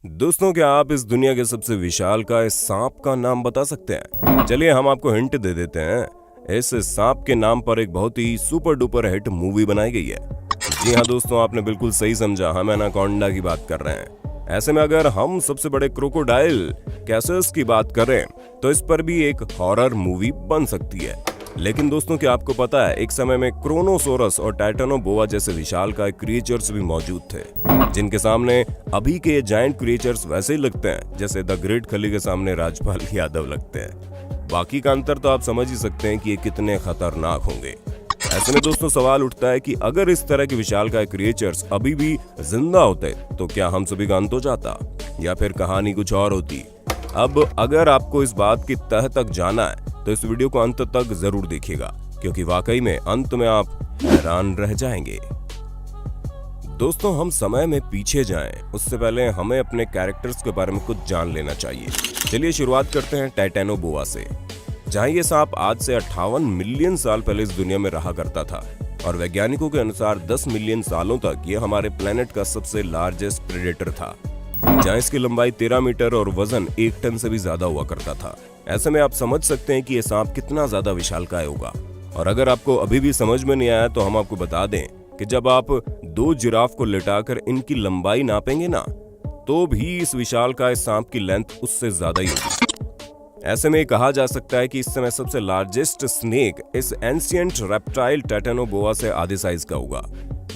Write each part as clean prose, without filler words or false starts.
दोस्तों, क्या आप इस दुनिया के सबसे विशालकाय सांप का नाम बता सकते हैं? चलिए हम आपको हिंट दे देते हैं। इस सांप के नाम पर एक बहुत ही सुपर डुपर हिट मूवी बनाई गई है। जी हाँ दोस्तों, आपने बिल्कुल सही समझा, हम एनाकोंडा की बात कर रहे हैं। ऐसे में अगर हम सबसे बड़े क्रोकोडाइल कैसस की बात करें तो इस पर भी एक हॉरर मूवी बन सकती है। लेकिन दोस्तों, क्या आपको पता है एक समय में क्रोनोसोरस और टाइटेनोबोआ जैसे विशालकाय क्रिएचर्स भी मौजूद थे, जिनके सामने अभी के जायंट क्रिएचर्स वैसे ही लगते हैं जैसे द ग्रेट खली के सामने राजपाल यादव लगते हैं। बाकी का अंतर तो आप समझ ही सकते हैं कि ये कितने खतरनाक होंगे। ऐसे में दोस्तों सवाल उठता है कि अगर इस तरह के विशालकाय क्रिएचर्स अभी भी जिंदा होते तो क्या हम सभी का अंत हो जाता या फिर कहानी कुछ और होती। अब अगर आपको इस बात की तह तक जाना है तो इस वीडियो को अंत तक जरूर देखिएगा, क्योंकि वाकई में अंत में आप हैरान रह जाएंगे। दोस्तों, हम समय में पीछे जाएं उससे पहले हमें अपने कैरेक्टर्स के बारे में कुछ जान लेना चाहिए। चलिए शुरुआत करते हैं टाइटेनोबोआ से, जहां ये सांप आज से 58 मिलियन साल पहले इस दुनिया में रहा करता था और वैज्ञानिकों के अनुसार 10 मिलियन सालों तक ये हमारे प्लेनेट का सबसे लार्जेस्ट प्रेडेटर था, जहां इसकी लंबाई 13 मीटर और वजन 1 टन से भी ज्यादा हुआ करता था। ऐसे में आप समझ सकते हैं कि ये सांप कितना ज्यादा विशालकाय होगा। और अगर आपको अभी भी समझ में नहीं आया तो हम आपको बता दें कि जब आप 2 जिराफ को लिटाकर इनकी लंबाई नापेंगे ना, तो भी इस विशालकाय सांप की लेंथ उससे ज्यादा ही होगी। ऐसे में कहा जा सकता है कि इस समय सबसे लार्जेस्ट स्नेक इस एंशिएंट रेप्टाइल टाइटेनोबोआ से आधे साइज का होगा,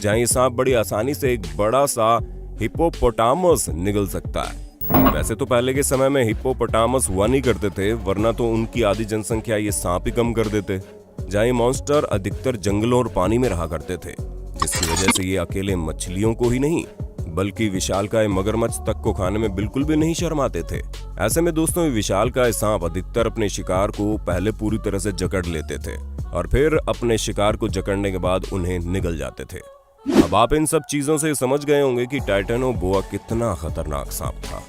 जहां ये सांप बड़ी आसानी से एक बड़ा सा हिप्पोपोटामस निगल सकता है। वैसे तो पहले के समय में हिप्पोपोटामस हुआ नहीं करते थे, वरना तो उनकी आधी जनसंख्या ये सांप ही कम कर देते। जहां ये मॉन्स्टर अधिकतर जंगलों और पानी में रहा करते थे, जिसकी वजह से ये अकेले मछलियों को ही नहीं बल्कि विशालकाय मगरमच्छ तक को खाने में बिल्कुल भी नहीं शर्माते थे। ऐसे में दोस्तों, ये विशालकाय सांप अधिकतर अपने शिकार को पहले पूरी तरह से जकड़ लेते थे और फिर अपने शिकार को जकड़ने के बाद उन्हें निगल जाते थे। अब आप इन सब चीजों से समझ गए होंगे कि टाइटेनोबोआ कितना खतरनाक सांप था।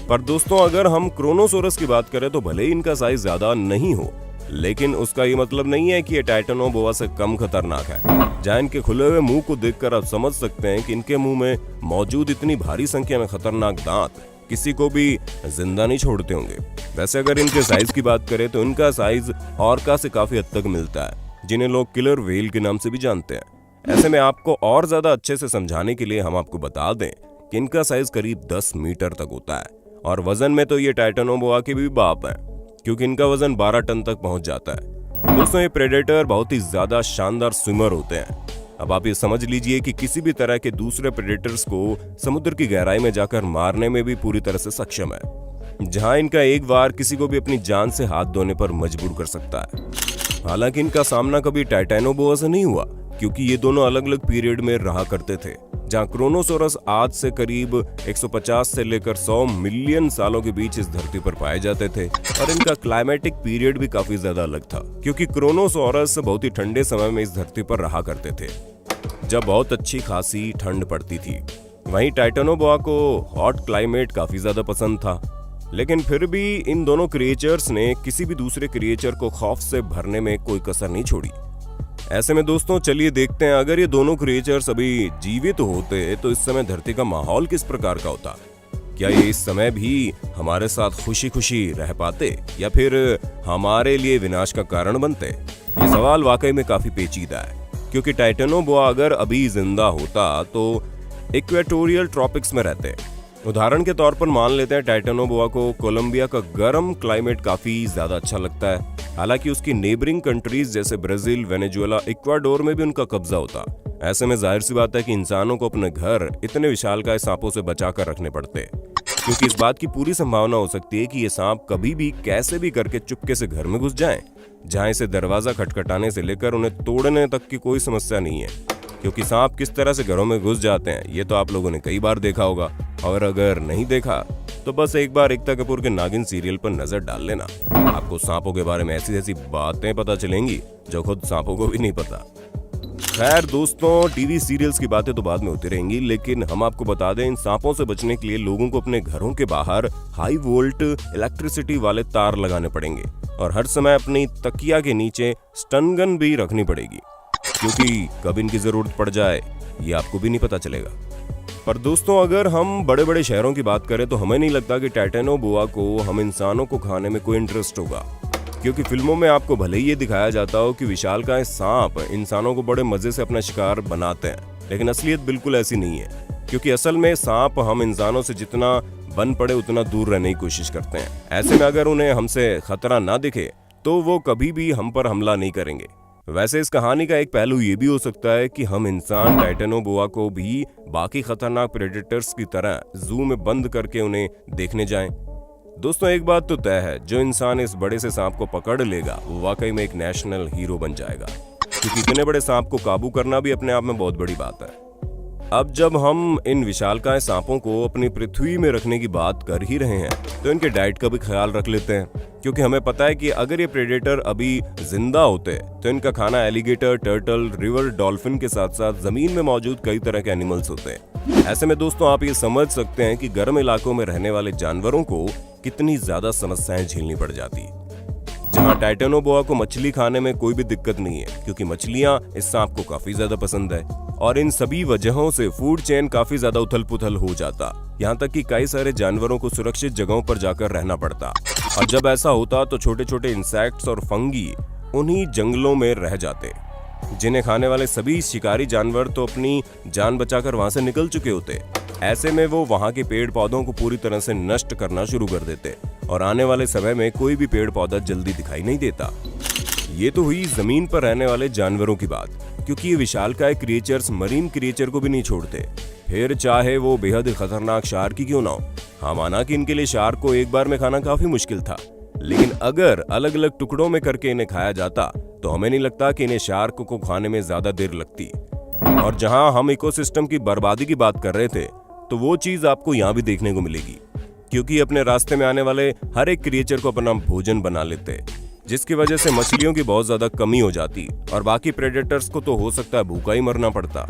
पर दोस्तों, अगर हम क्रोनोसोरस की बात करें तो भले ही इनका साइज ज्यादा नहीं हो, लेकिन उसका ये मतलब नहीं है कि ये टाइटेनोबोआ से कम खतरनाक है। जहां इनके खुले हुए मुंह को देखकर आप समझ सकते हैं कि इनके मुंह में मौजूद इतनी भारी संख्या में खतरनाक दांत किसी को भी जिंदा नहीं छोड़ते होंगे। वैसे अगर इनके साइज की बात करें तो इनका साइज ऑर्का से काफी हद तक मिलता है, जिन्हें लोग किलर व्हेल के नाम से भी जानते हैं। ऐसे में आपको और ज्यादा अच्छे से समझाने के लिए हम आपको बता दें कि इनका साइज करीब 10 मीटर तक होता है और वजन में तो ये टाइटेनोबोआ के भी बाप हैं, क्योंकि इनका वजन 12 टन तक पहुंच जाता है। दोस्तों, ये प्रेडेटर बहुत ही ज्यादा शानदार स्विमर होते हैं। अब आप ये समझ लीजिए कि किसी भी तरह के दूसरे प्रेडेटर्स को समुद्र की गहराई में जाकर मारने में भी पूरी तरह से सक्षम है, जहां इनका एक वार किसी को भी अपनी जान से हाथ धोने पर मजबूर कर सकता है। हालांकि इनका सामना कभी टाइटेनोबोआ से नहीं हुआ, क्योंकि ये दोनों अलग अलग पीरियड में रहा करते थे। जहां क्रोनोसोरस आज से करीब 150 से लेकर 100 मिलियन सालों के बीच इस धरती पर पाए जाते थे और इनका क्लाइमेटिक पीरियड भी काफी ज्यादा अलग था, क्योंकि क्रोनोसोरस बहुत ही ठंडे समय में इस धरती पर रहा करते थे, जब बहुत अच्छी खासी ठंड पड़ती थी। वहीं टाइटेनोबोआ को हॉट क्लाइमेट काफी ज्यादा पसंद था, लेकिन फिर भी इन दोनों क्रिएचर्स ने किसी भी दूसरे क्रिएचर को खौफ से भरने में कोई कसर नहीं छोड़ी। ऐसे में दोस्तों, चलिए देखते हैं अगर ये दोनों क्रिएचर्स अभी जीवित होते तो इस समय धरती का माहौल किस प्रकार का होता। क्या ये इस समय भी हमारे साथ खुशी खुशी रह पाते या फिर हमारे लिए विनाश का कारण बनते? ये सवाल वाकई में काफी पेचीदा है, क्योंकि टाइटेनोबोआ अगर अभी जिंदा होता तो इक्वेटोरियल ट्रॉपिक्स में रहते। उदाहरण के तौर पर मान लेते हैं टाइटेनोबोआ को कोलंबिया का गर्म क्लाइमेट काफी ज्यादा अच्छा लगता है। हालांकि उसकी नेबरिंग कंट्रीज जैसे ब्राजील, वेनेजुएला, इक्वाडोर में भी उनका कब्जा होता। ऐसे में जाहिर सी बात है कि इंसानों को अपने घर इतने विशालकाय सांपों से बचाकर रखने पड़ते, क्योंकि इस बात की पूरी संभावना हो सकती है कि ये सांप कभी भी कैसे भी करके चुपके से घर में घुस जाएं, जहां इसे दरवाजा खटखटाने से लेकर उन्हें तोड़ने तक की कोई समस्या नहीं है। क्योंकि सांप किस तरह से घरों में घुस जाते हैं ये तो आप लोगों ने कई बार देखा होगा, और अगर नहीं देखा तो बस एक बार एकता कपूर के नागिन सीरियल पर नजर डाल लेना। आपको सांपों के बारे में ऐसी ऐसी बातें पता चलेंगी जो खुद सांपों को भी नहीं पता। खैर दोस्तों, टीवी सीरियल्स की बातें तो बाद में होती रहेंगी, लेकिन हम आपको बता दें इन सांपों से बचने के लिए लोगों को अपने घरों के बाहर हाई वोल्ट इलेक्ट्रिसिटी वाले तार लगाने पड़ेंगे और हर समय अपनी तकिया के नीचे स्टन गन भी रखनी पड़ेगी, क्योंकि कब इनकी जरूरत पड़ जाए ये आपको भी नहीं पता चलेगा। पर दोस्तों अगर हम बड़े बड़े शहरों की बात करें तो हमें नहीं लगता कि टाइटेनोबोआ को हम इंसानों को खाने में कोई इंटरेस्ट होगा, क्योंकि फिल्मों में आपको भले ही ये दिखाया जाता हो कि विशालकाय सांप इंसानों को बड़े मजे से अपना शिकार बनाते हैं, लेकिन असलियत बिल्कुल ऐसी नहीं है। क्योंकि असल में सांप हम इंसानों से जितना बन पड़े उतना दूर रहने की कोशिश करते हैं। ऐसे में अगर उन्हें हमसे खतरा ना दिखे तो वो कभी भी हम पर हमला नहीं करेंगे। वैसे इस कहानी का एक पहलू ये भी हो सकता है कि हम इंसान टाइटेनोबोआ को भी बाकी खतरनाक प्रेडेटर्स की तरह जू में बंद करके उन्हें देखने जाएं। दोस्तों एक बात तो तय है, जो इंसान इस बड़े से सांप को पकड़ लेगा वो वाकई में एक नेशनल हीरो बन जाएगा, क्योंकि इतने बड़े सांप को काबू करना भी अपने आप में बहुत बड़ी बात है। अब जब हम इन विशालकाय सांपों को अपनी पृथ्वी में रखने की बात कर ही रहे हैं तो इनके डाइट का भी ख्याल रख लेते हैं, क्योंकि हमें पता है कि अगर ये प्रेडेटर अभी जिंदा होते तो इनका खाना एलिगेटर, टर्टल, रिवर डॉल्फिन के साथ साथ जमीन में मौजूद कई तरह के एनिमल्स होते हैं। ऐसे में दोस्तों आप ये समझ सकते हैं कि गर्म इलाकों में रहने वाले जानवरों को कितनी ज्यादा समस्याएं झेलनी पड़ जाती। जहां टाइटेनोबोआ को मछली खाने में कोई भी दिक्कत नहीं है, क्योंकि मछलियां इस सांप को काफी ज्यादा पसंद है, और इन सभी वजहों से फूड चेन काफी ज्यादा उथल पुथल हो जाता, यहाँ तक कि कई सारे जानवरों को सुरक्षित जगहों पर जाकर रहना पड़ता। और जब ऐसा होता तो छोटे छोटे इंसेक्ट्स और फंगी उन्हीं जंगलों में रह जाते, जिन्हें खाने वाले सभी शिकारी जानवर तो अपनी जान बचाकर वहां से निकल चुके होते। ऐसे में वो वहां के पेड़ पौधों को पूरी तरह से नष्ट करना शुरू कर देते, और आने वाले समय में कोई भी पेड़ पौधा जल्दी दिखाई नहीं देता। ये तो हुई जमीन पर रहने वाले जानवरों की बात, क्योंकि ये विशालकाय क्रिएचर्स मरीन क्रिएचर को भी नहीं छोड़ते, फिर चाहे वो बेहद खतरनाक शार्क ही क्यों ना हो। हाँ, माना कि इनके लिए शार्क को एक बार में खाना काफी मुश्किल था, लेकिन अगर अलग अलग टुकड़ों में करके इन्हें खाया जाता तो हमें नहीं लगता कि इन्हें शार्क को खाने में ज्यादा देर लगती। और जहां हम इकोसिस्टम की बर्बादी की बात कर रहे थे तो वो चीज आपको यहाँ भी देखने को मिलेगी, क्योंकि अपने रास्ते में आने वाले हर एक क्रिएचर को अपना भोजन बना लेते, जिसकी वजह से मछलियों की बहुत ज्यादा कमी हो जाती और बाकी प्रेडेटर्स को तो हो सकता है भूखा ही मरना पड़ता।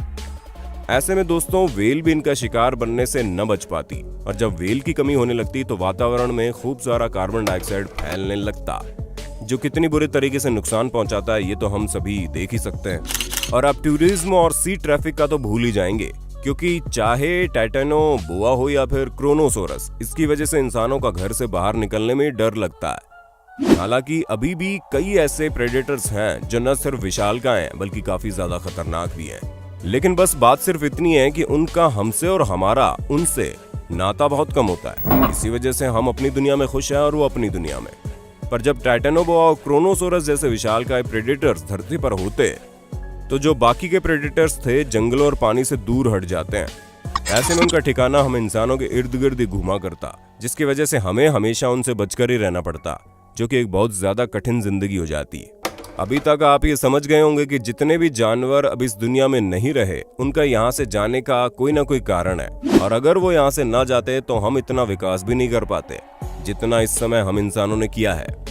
ऐसे में दोस्तों व्हेल भी इनका शिकार बनने से न बच पाती, और जब व्हेल की कमी होने लगती तो वातावरण में खूब सारा कार्बन डाइऑक्साइड फैलने लगता, जो कितनी बुरे तरीके से नुकसान पहुंचाता है ये तो हम सभी देख ही सकते हैं। और अब टूरिज्म और सी ट्रैफिक का तो भूल ही जाएंगे, क्योंकि चाहे टाइटेनोबोआ हो या फिर क्रोनोसोरस, इसकी वजह से इंसानों का घर से बाहर निकलने में डर लगता है। हालांकि अभी भी कई ऐसे प्रेडेटर्स हैं जो न सिर्फ विशालकाय हैं बल्कि काफी ज्यादा खतरनाक भी हैं, लेकिन बस बात सिर्फ इतनी है कि उनका हमसे और हमारा उनसे नाता बहुत कम होता है। इसी वजह से हम अपनी दुनिया में खुश हैं और वो अपनी दुनिया में। पर जब टाइटेनोबोआ और क्रोनोसोरस जैसे विशालकाय प्रेडेटर्स धरती पर होते तो जो बाकी के प्रेडेटर्स थे जंगलों और पानी से दूर हट जाते हैं। ऐसे में उनका ठिकाना हम इंसानों के इर्द गिर्द ही घुमा करता, जिसकी वजह से हमें हमेशा उनसे बचकर ही रहना पड़ता, जो कि एक बहुत ज्यादा कठिन जिंदगी हो जाती है। अभी तक आप ये समझ गए होंगे कि जितने भी जानवर अब इस दुनिया में नहीं रहे उनका यहाँ से जाने का कोई ना कोई कारण है, और अगर वो यहाँ से ना जाते तो हम इतना विकास भी नहीं कर पाते जितना इस समय हम इंसानों ने किया है।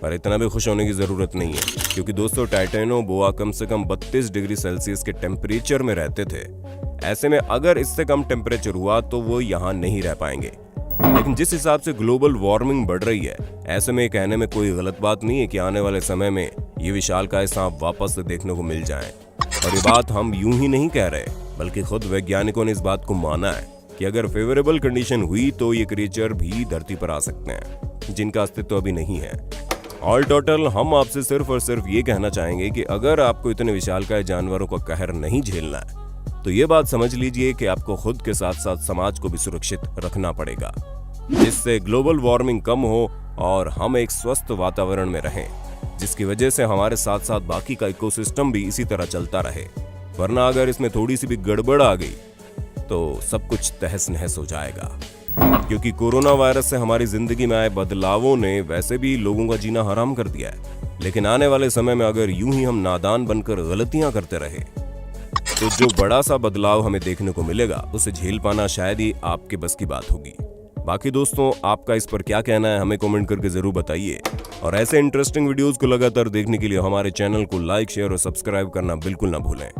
पर इतना भी खुश होने की जरूरत नहीं है, क्योंकि दोस्तों टाइटेनोबोआ कम से कम 32 डिग्री सेल्सियस के टेम्परेचर में रहते थे। ऐसे में अगर इससे कम टेम्परेचर हुआ तो वो यहाँ नहीं रह पाएंगे। लेकिन जिस हिसाब से ग्लोबल वार्मिंग बढ़ रही है, ऐसे में कहने में कोई गलत बात नहीं है कि आने वाले समय में ये विशालकाय सांप वापस से देखने को मिल जाएं। और ये बात हम यूं ही नहीं कह रहे, बल्कि खुद वैज्ञानिकों ने इस बात को माना है कि अगर फेवरेबल कंडीशन हुई तो ये क्रिएचर भी धरती पर आ सकते हैं, जिनका अस्तित्व अभी नहीं है। ऑल टोटल हम आपसे सिर्फ और सिर्फ ये कहना चाहेंगे कि अगर आपको इतने विशालकाय जानवरों का कहर नहीं झेलना है तो ये बात समझ लीजिए कि आपको खुद के साथ साथ समाज को भी सुरक्षित रखना पड़ेगा, जिससे ग्लोबल वार्मिंग कम हो और हम एक स्वस्थ वातावरण में रहें, जिसकी वजह से हमारे साथ साथ बाकी का इकोसिस्टम भी इसी तरह चलता रहे। वरना अगर इसमें थोड़ी सी भी गड़बड़ आ गई तो सब कुछ तहस नहस हो जाएगा, क्योंकि कोरोना वायरस से हमारी जिंदगी में आए बदलावों ने वैसे भी लोगों का जीना हराम कर दिया है। लेकिन आने वाले समय में अगर यूं ही हम नादान बनकर गलतियां करते रहे तो जो बड़ा सा बदलाव हमें देखने को मिलेगा उसे झेल पाना शायद ही आपके बस की बात होगी। बाकी दोस्तों आपका इस पर क्या कहना है हमें कमेंट करके जरूर बताइए, और ऐसे इंटरेस्टिंग वीडियोस को लगातार देखने के लिए हमारे चैनल को लाइक, शेयर और सब्सक्राइब करना बिल्कुल ना भूलें।